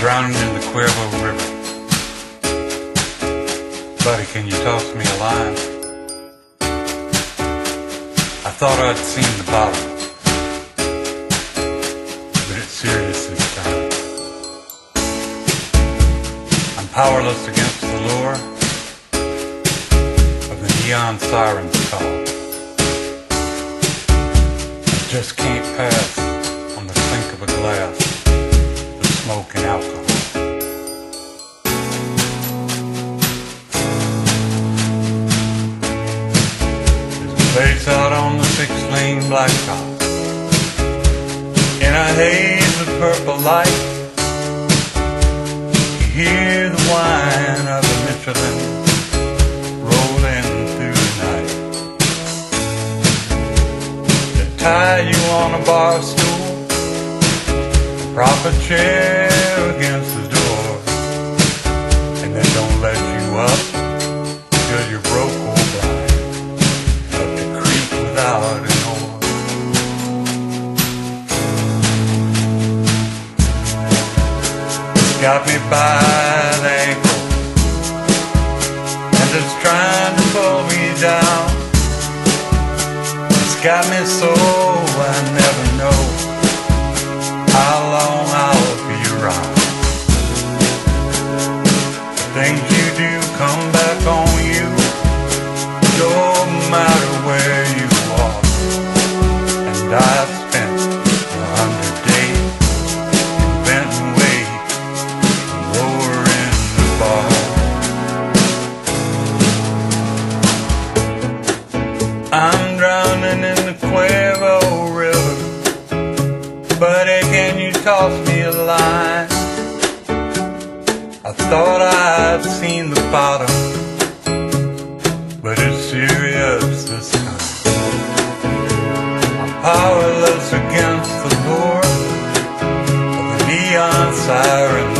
drowning in the Cuervo River. Buddy, can you toss me a line? I thought I'd seen the bottom, but it's serious this time. I'm powerless against the lure of the neon siren's call. I just can't pass on the clink of a glass, the smoke and alcohol. Place out on the 6-lane blacktop in a haze of purple light. You hear the whine of the Michelin rolling through the night. They tie you on a bar stool, prop a chair against the door, and they don't let you up till you're broke or blind. Without an oar. It's got me by the ankle, and it's trying to pull me down. It's got me so I never know how long I'll be around. The things you do come back on you, no matter where you are. And I've spent 100 days inventing ways to lower in the bar. I'm drowning in the Cuervo River. Buddy, can you toss me a line? I thought I'd seen the bottom, but it's serious this time. I'm powerless against the lure of the neon siren.